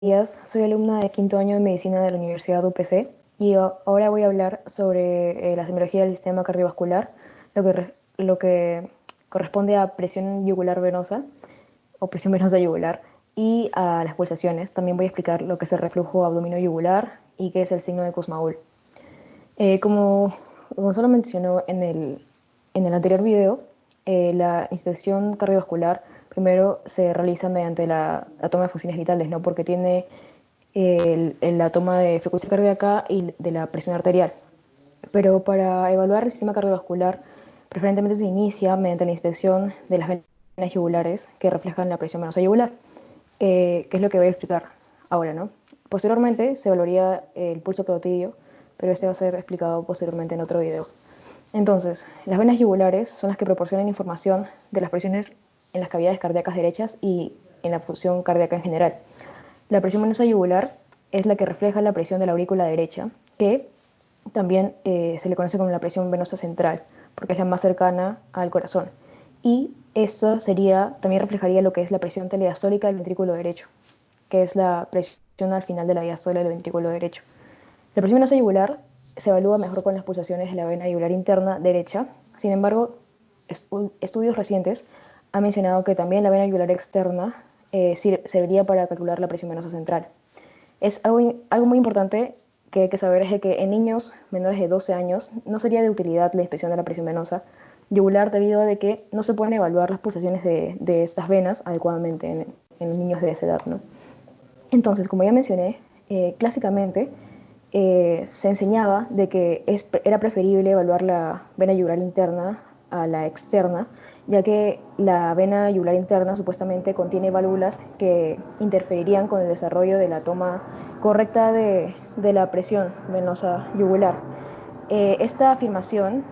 días, soy alumna de quinto año de medicina de la Universidad UPC y ahora voy a hablar sobre la semiología del sistema cardiovascular, lo que corresponde a presión yugular venosa o presión venosa yugular y a las pulsaciones. También voy a explicar lo que es el reflujo abdominio-yugular y qué es el signo de Kussmaul. Como Gonzalo mencionó en el anterior video, la inspección cardiovascular primero se realiza mediante la toma de funciones vitales, ¿no? Porque tiene la toma de frecuencia cardíaca y de la presión arterial. Pero para evaluar el sistema cardiovascular, preferentemente se inicia mediante la inspección de las venas yugulares que reflejan la presión venosa yugular, que es lo que voy a explicar ahora, ¿no? Posteriormente se evaluaría el pulso carotidio, pero este va a ser explicado posteriormente en otro video. Entonces, las venas yugulares son las que proporcionan información de las presiones en las cavidades cardíacas derechas y en la función cardíaca en general. La presión venosa yugular es la que refleja la presión de la aurícula derecha, que también se le conoce como la presión venosa central, porque es la más cercana al corazón. Y esto también reflejaría lo que es la presión telediastólica del ventrículo derecho, que es la presión al final de la diástole del ventrículo derecho. La presión venosa yugular se evalúa mejor con las pulsaciones de la vena yugular interna derecha. Sin embargo, estudios recientes han mencionado que también la vena yugular externa serviría para calcular la presión venosa central. Es algo muy importante que hay que saber es que en niños menores de 12 años no sería de utilidad la inspección de la presión venosa yugular debido a que no se pueden evaluar las pulsaciones de estas venas adecuadamente en niños de esa edad, ¿no? Entonces, como ya mencioné, clásicamente se enseñaba de que era preferible evaluar la vena yugular interna a la externa, ya que la vena yugular interna supuestamente contiene válvulas que interferirían con el desarrollo de la toma correcta de la presión venosa yugular. Esta afirmación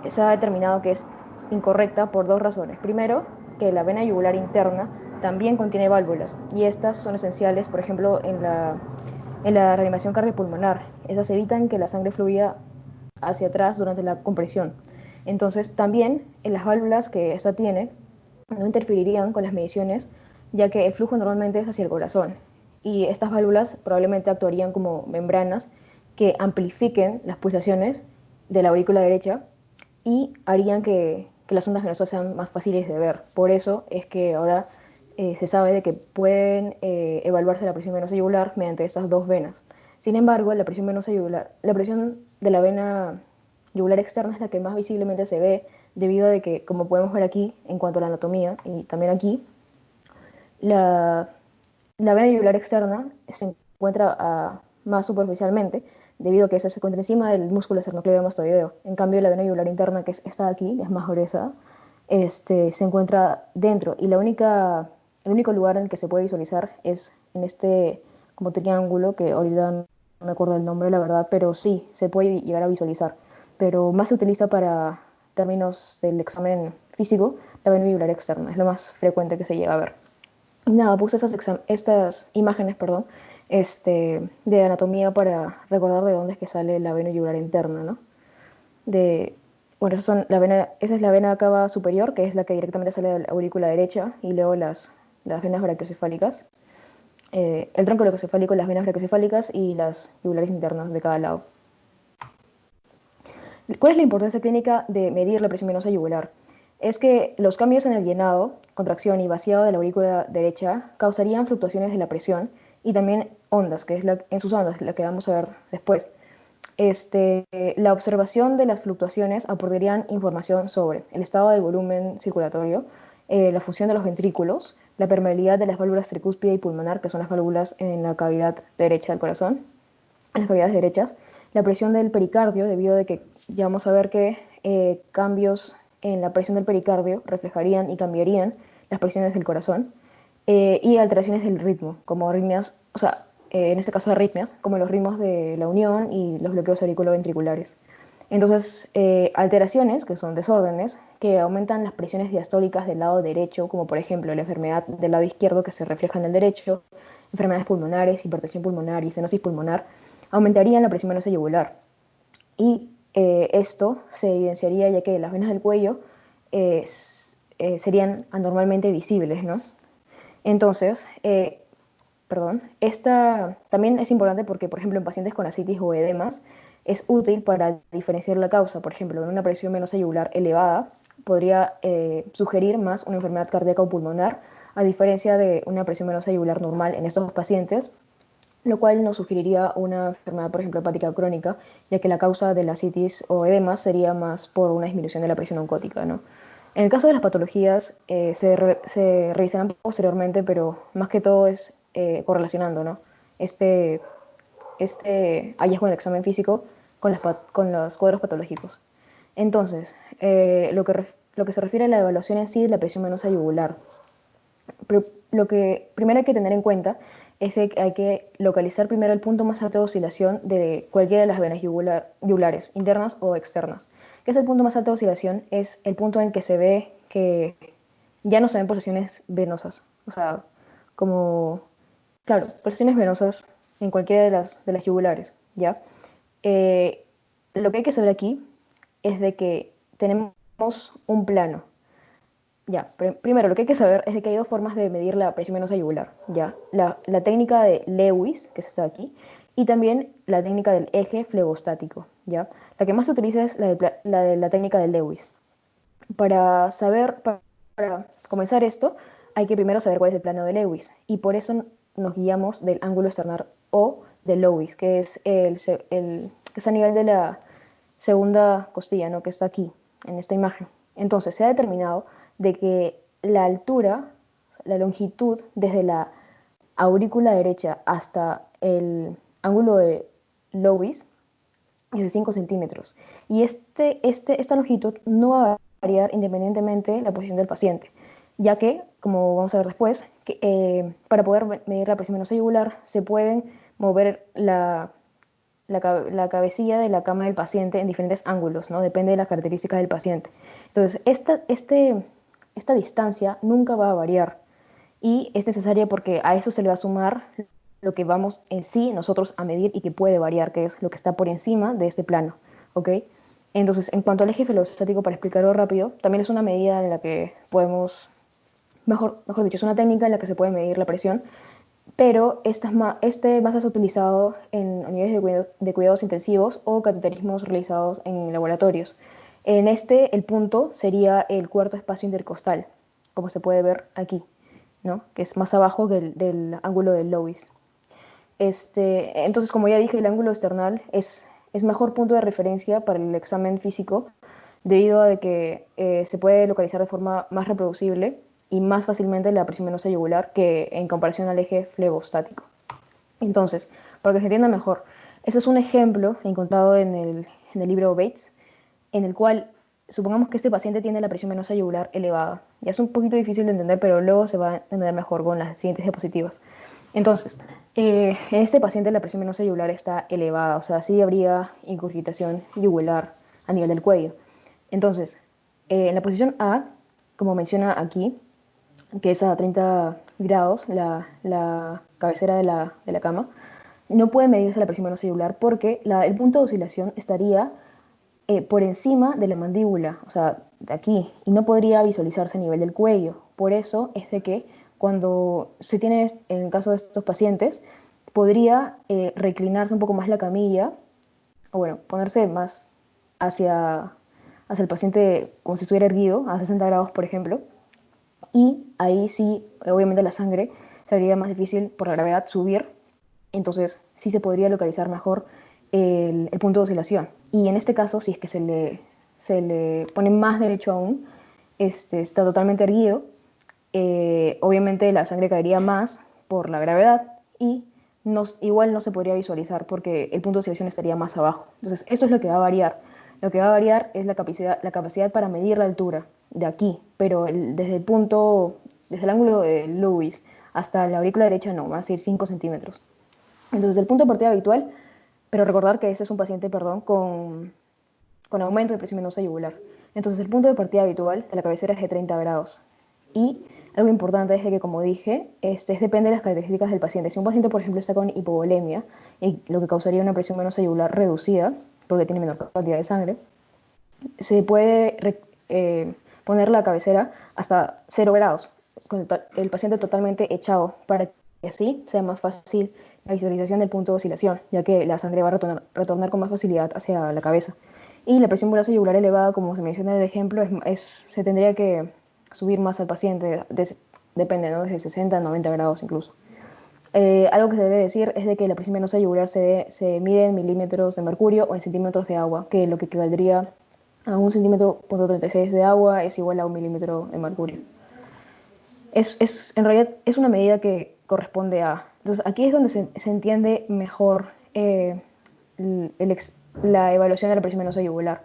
se ha determinado que es incorrecta por dos razones. Primero, que la vena yugular interna también contiene válvulas y estas son esenciales, por ejemplo, en la reanimación cardiopulmonar. Esas evitan que la sangre fluya hacia atrás durante la compresión. Entonces, también en las válvulas que esta tiene no interferirían con las mediciones, ya que el flujo normalmente es hacia el corazón. Y estas válvulas probablemente actuarían como membranas que amplifiquen las pulsaciones de la aurícula derecha y harían que las ondas venosas sean más fáciles de ver. Por eso es que ahora se sabe de que pueden evaluarse la presión venosa yugular mediante estas dos venas. Sin embargo, la presión venosa yugular, la presión de la vena yugular externa es la que más visiblemente se ve debido a que, como podemos ver aquí, en cuanto a la anatomía y también aquí, la, la vena yugular externa se encuentra más superficialmente debido a que esa se encuentra encima del músculo esternocleidomastoideo. En cambio, la vena yugular interna, que es esta de aquí, es más gruesa, se encuentra dentro y el único lugar en el que se puede visualizar es en este como triángulo que ahorita no me acuerdo el nombre, la verdad, pero sí, se puede llegar a visualizar. Pero más se utiliza para términos del examen físico, la vena yugular externa, es lo más frecuente que se llega a ver. Y nada, puse estas imágenes, perdón, de anatomía para recordar de dónde es que sale la vena yugular interna, ¿no? De, bueno, esa es la vena cava superior, que es la que directamente sale de la aurícula derecha, y luego las venas brachiocefálicas, el tronco brachiocefálico, las venas brachiocefálicas y las yugulares internas de cada lado. ¿Cuál es la importancia clínica de medir la presión venosa yugular? Es que los cambios en el llenado, contracción y vaciado de la aurícula derecha causarían fluctuaciones de la presión y también ondas, que es en sus ondas, la que vamos a ver después. La observación de las fluctuaciones aportarían información sobre el estado del volumen circulatorio, la función de los ventrículos, la permeabilidad de las válvulas tricúspide y pulmonar, que son las válvulas en la cavidad derecha del corazón, en las cavidades derechas, la presión del pericardio, debido a que ya vamos a ver que cambios en la presión del pericardio reflejarían y cambiarían las presiones del corazón, y alteraciones del ritmo, como arritmias, o sea, en este caso arritmias, como los ritmos de la unión y los bloqueos auriculoventriculares. Entonces, alteraciones, que son desórdenes, que aumentan las presiones diastólicas del lado derecho, como por ejemplo la enfermedad del lado izquierdo que se refleja en el derecho, enfermedades pulmonares, hipertensión pulmonar y estenosis pulmonar, aumentarían la presión venosa yugular. Y esto se evidenciaría ya que las venas del cuello serían anormalmente visibles, ¿no? Entonces, perdón, esta también es importante porque, por ejemplo, en pacientes con ascitis o edemas, es útil para diferenciar la causa. Por ejemplo, en una presión venosa yugular elevada podría sugerir más una enfermedad cardíaca o pulmonar, a diferencia de una presión venosa yugular normal en estos pacientes, lo cual nos sugeriría una enfermedad, por ejemplo, hepática crónica, ya que la causa de la ascitis o edema sería más por una disminución de la presión oncótica, ¿no? En el caso de las patologías, se revisarán posteriormente, pero más que todo es correlacionando, ¿no? Este, este hallazgo en el examen físico con los cuadros patológicos. Entonces, lo que se refiere a la evaluación en sí de la presión venosa yugular, pero lo que primero hay que tener en cuenta es que hay que localizar primero el punto más alto de oscilación de cualquiera de las venas yugulares, internas o externas. ¿Qué es el punto más alto de oscilación? Es el punto en el que se ve que ya no se ven pulsaciones venosas. O sea, como, claro, pulsaciones venosas en cualquiera de las yugulares, ¿ya? Lo que hay que saber aquí es de que tenemos un plano. Ya, primero lo que hay que saber es de que hay dos formas de medir la presión venosa yugular, ¿ya? La técnica de Lewis, que está aquí, y también la técnica del eje flebostático, ¿ya? La que más se utiliza es la técnica de Lewis. Para saber, para comenzar esto, hay que primero saber cuál es el plano de Lewis, y por eso nos guiamos del ángulo externar o de Lewis, que es, que es a nivel de la segunda costilla, ¿no? Que está aquí, en esta imagen. Entonces, se ha determinado de que la altura, la longitud desde la aurícula derecha hasta el ángulo de Lewis es de 5 centímetros. Y esta longitud no va a variar independientemente de la posición del paciente, ya que, como vamos a ver después, para poder medir la presión venosa yugular se pueden mover la cabecilla de la cama del paciente en diferentes ángulos, ¿no? Depende de las características del paciente. Entonces, esta distancia nunca va a variar y es necesaria porque a eso se le va a sumar lo que vamos en sí nosotros a medir y que puede variar, que es lo que está por encima de este plano, ¿ok? Entonces, en cuanto al eje velocestático, para explicarlo rápido, también es una medida en la que podemos, mejor dicho, es una técnica en la que se puede medir la presión, pero este más es utilizado en unidades de cuidados intensivos o cateterismos realizados en laboratorios. En este, el punto sería el cuarto espacio intercostal, como se puede ver aquí, ¿no? Que es más abajo del ángulo de Lewis. Entonces, como ya dije, el ángulo external es mejor punto de referencia para el examen físico debido a de que se puede localizar de forma más reproducible y más fácilmente la presión venosa yugular que en comparación al eje flebostático. Entonces, para que se entienda mejor, este es un ejemplo encontrado en el libro Bates, en el cual supongamos que este paciente tiene la presión venosa yugular elevada. Ya es un poquito difícil de entender, pero luego se va a entender mejor con las siguientes diapositivas. Entonces, en este paciente la presión venosa yugular está elevada, o sea, sí habría incurgitación yugular a nivel del cuello. Entonces, en la posición A, como menciona aquí, que es a 30 grados, la cabecera de la cama, no puede medirse la presión venosa yugular porque el punto de oscilación estaría por encima de la mandíbula, o sea, de aquí, y no podría visualizarse a nivel del cuello. Por eso es de que cuando se tiene, en el caso de estos pacientes, podría reclinarse un poco más la camilla, o bueno, ponerse más hacia, hacia el paciente como si estuviera erguido, a 60 grados, por ejemplo, y ahí sí, obviamente la sangre sería más difícil por la gravedad subir, entonces sí se podría localizar mejor el punto de oscilación. Y en este caso, si es que se le pone más derecho aún, está totalmente erguido, obviamente la sangre caería más por la gravedad y igual no se podría visualizar porque el punto de oscilación estaría más abajo. Entonces, esto es lo que va a variar. Lo que va a variar es la capacidad para medir la altura de aquí, pero desde el ángulo de Lewis hasta la aurícula derecha no, va a ser 5 centímetros. Entonces, el punto de partida habitual, pero recordar que este es un paciente, perdón, con aumento de presión venosa yugular. Entonces, el punto de partida habitual de la cabecera es de 30 grados. Y algo importante es de que, como dije, depende de las características del paciente. Si un paciente, por ejemplo, está con hipovolemia, y lo que causaría una presión venosa yugular reducida, porque tiene menor cantidad de sangre, se puede poner la cabecera hasta 0 grados, con el paciente totalmente echado, para así sea más fácil la visualización del punto de oscilación, ya que la sangre va a retornar con más facilidad hacia la cabeza. Y la presión yugular elevada, como se menciona en el ejemplo, se tendría que subir más al paciente, depende, ¿no? Desde 60 a 90 grados incluso. Algo que se debe decir es de que la presión venosa yugular se mide en milímetros de mercurio o en centímetros de agua, que lo que equivaldría a un centímetro punto 36 de agua es igual a un milímetro de mercurio. En realidad es una medida que corresponde a... Entonces aquí es donde se entiende mejor el, el la evaluación de la presión venosa yugular,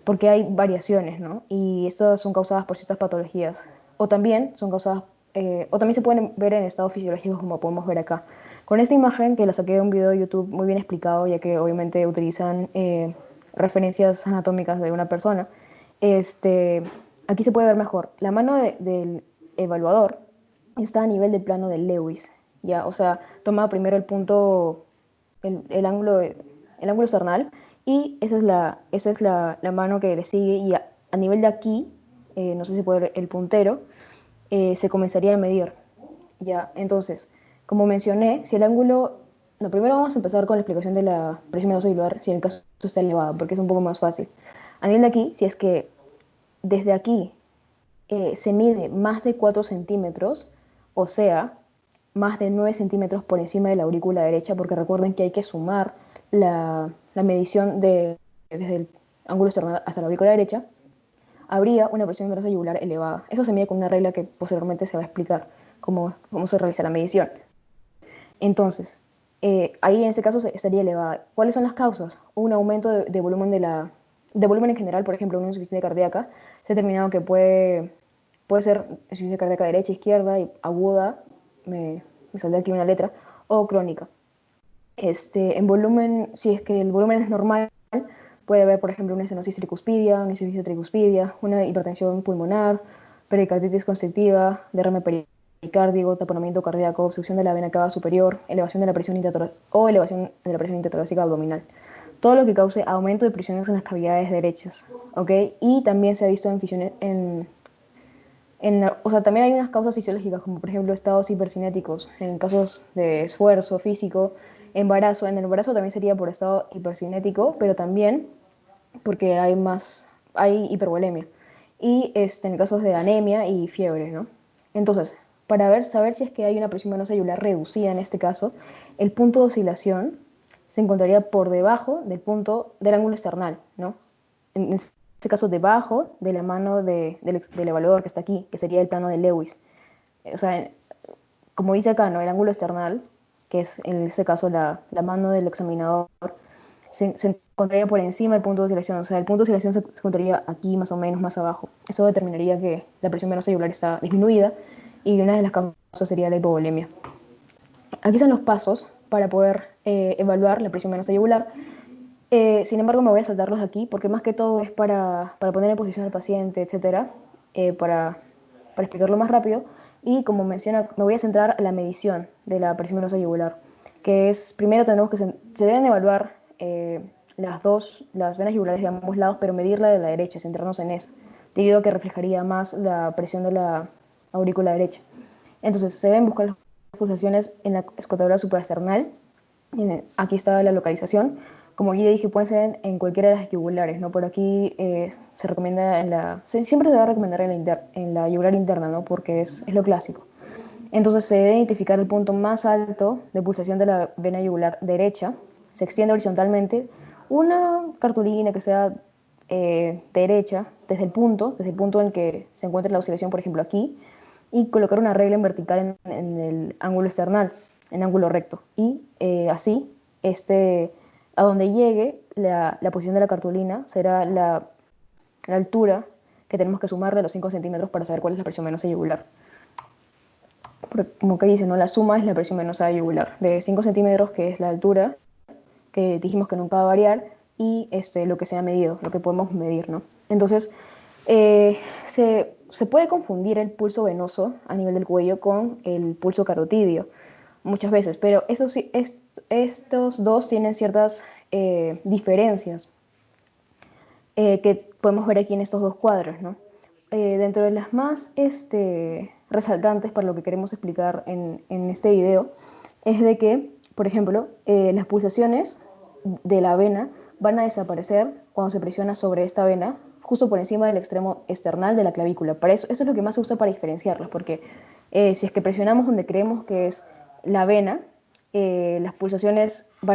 porque hay variaciones, ¿no? Y estas son causadas por ciertas patologías, o también son causadas, o también se pueden ver en estados fisiológicos como podemos ver acá. Con esta imagen, que la saqué de un video de YouTube muy bien explicado, ya que obviamente utilizan referencias anatómicas de una persona, aquí se puede ver mejor. La mano del evaluador está a nivel del plano de Lewis, ¿ya? O sea, toma primero el punto, el ángulo external, y esa es la mano que le sigue, y a nivel de aquí, no sé si puede ver el puntero, se comenzaría a medir, ¿ya? Entonces, como mencioné, si el ángulo... No, primero vamos a empezar con la explicación de la presión venosa yugular si en el caso está elevado, porque es un poco más fácil. A nivel de aquí, si es que desde aquí se mide más de 4 centímetros, o sea, más de 9 centímetros por encima de la aurícula derecha, porque recuerden que hay que sumar la medición desde el ángulo externo hasta la aurícula derecha, habría una presión venosa yugular elevada. Eso se mide con una regla que posteriormente se va a explicar cómo se realiza la medición. Entonces, ahí en ese caso estaría elevada. ¿Cuáles son las causas? Un aumento de volumen de volumen en general, por ejemplo, una insuficiencia cardíaca. Se ha determinado que puede ser insuficiencia cardíaca derecha, izquierda, y aguda, me saldrá aquí una letra, o crónica. En volumen, si es que el volumen es normal, puede haber, por ejemplo, una estenosis tricuspidia, una insuficiencia tricuspidia, una hipertensión pulmonar, pericarditis constrictiva, derrame pericárdico, taponamiento cardíaco, obstrucción de la vena cava superior, elevación de la presión intertorácica abdominal. Todo lo que cause aumento de presiones en las cavidades derechas, ¿ok? Y también se ha visto en fisiones, o sea, también hay unas causas fisiológicas, como por ejemplo estados hipercinéticos, en casos de esfuerzo físico, embarazo. En el embarazo también sería por estado hipercinético, pero también porque hay hipervolemia. Y en casos de anemia y fiebre, ¿no? Entonces, para saber si es que hay una presión venosa yugular reducida en este caso, el punto de oscilación se encontraría por debajo del punto del ángulo external, ¿no? En este caso, debajo de la mano del evaluador que está aquí, que sería el plano de Lewis. O sea, como dice acá, ¿no? El ángulo external, que es en este caso la mano del examinador, se encontraría por encima del punto de oscilación. O sea, el punto de oscilación se encontraría aquí más o menos más abajo. Eso determinaría que la presión venosa yugular está disminuida, y una de las causas sería la hipovolemia. Aquí están los pasos para poder evaluar la presión venosa yugular. Sin embargo, me voy a saltarlos aquí porque más que todo es para poner en posición al paciente, etcétera, para explicarlo más rápido. Y como menciona, me voy a centrar en la medición de la presión venosa yugular, que es, primero tenemos que se deben evaluar las venas yugulares de ambos lados, pero medirla de la derecha, centrarnos en esa, debido a que reflejaría más la presión de la aurícula derecha. Entonces, se deben buscar las pulsaciones en la escotadura supraesternal. Aquí está la localización. Como ya dije, pueden ser en cualquiera de las yugulares, ¿no? Por aquí se recomienda siempre se va a recomendar en la yugular interna, ¿no? Porque es lo clásico. Entonces se debe identificar el punto más alto de pulsación de la vena yugular derecha. Se extiende horizontalmente una cartulina que sea derecha desde el punto en el que se encuentra la oscilación, por ejemplo aquí, y colocar una regla en vertical en el ángulo external, en ángulo recto. Y así, a donde llegue la posición de la cartulina será la altura que tenemos que sumarle a los 5 centímetros para saber cuál es la presión venosa yugular. Porque, como que dice, ¿no? La suma es la presión venosa yugular de 5 centímetros, que es la altura, que dijimos que nunca va a variar, y lo que se ha medido, lo que podemos medir, ¿no? Entonces, se puede confundir el pulso venoso a nivel del cuello con el pulso carotidio muchas veces, pero estos dos tienen ciertas diferencias que podemos ver aquí en estos dos cuadros, ¿no? Dentro de las más resaltantes para lo que queremos explicar en este video es de que, por ejemplo, las pulsaciones de la vena van a desaparecer cuando se presiona sobre esta vena, justo por encima del extremo external de la clavícula. Para eso es lo que más se usa para diferenciarlas, porque si es que presionamos donde creemos que es la vena, las pulsaciones o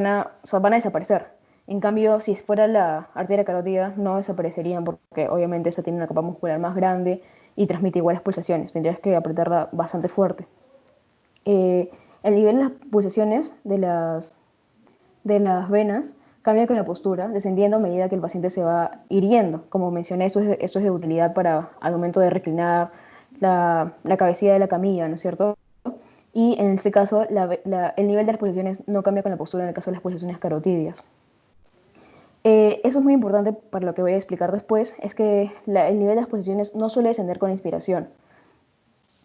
sea, van a desaparecer. En cambio, si fuera la arteria carótida, no desaparecerían porque obviamente esta tiene una capa muscular más grande y transmite iguales pulsaciones. Tendrías que apretarla bastante fuerte. El nivel de las pulsaciones de las venas cambia con la postura, descendiendo a medida que el paciente se va hiriendo. Como mencioné, esto es de utilidad para al momento de reclinar la cabecilla de la camilla, ¿no es cierto? Y en este caso, el nivel de las pulsaciones no cambia con la postura en el caso de las pulsaciones carotidias. Eso es muy importante para lo que voy a explicar después, es que el nivel de las pulsaciones no suele descender con inspiración.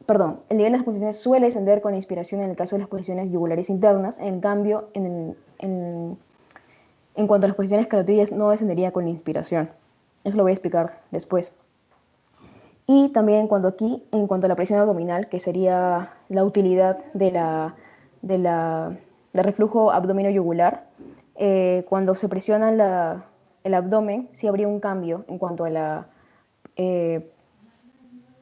Perdón, el nivel de las pulsaciones suele descender con inspiración en el caso de las pulsaciones yugulares internas, en cambio, en cuanto a las pulsaciones carotidias, no descendería con inspiración. Eso lo voy a explicar después. Y también en cuanto a la presión abdominal, que sería la utilidad del reflujo abdomino-yugular, cuando se presiona el abdomen, sí habría un cambio en cuanto eh,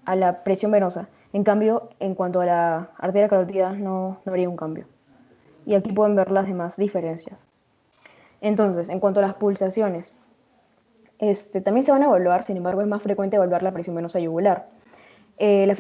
a la presión venosa. En cambio, en cuanto a la arteria carótida, no habría un cambio. Y aquí pueden ver las demás diferencias. Entonces, en cuanto a las pulsaciones, también se van a evaluar, sin embargo, es más frecuente evaluar la presión venosa yugular. La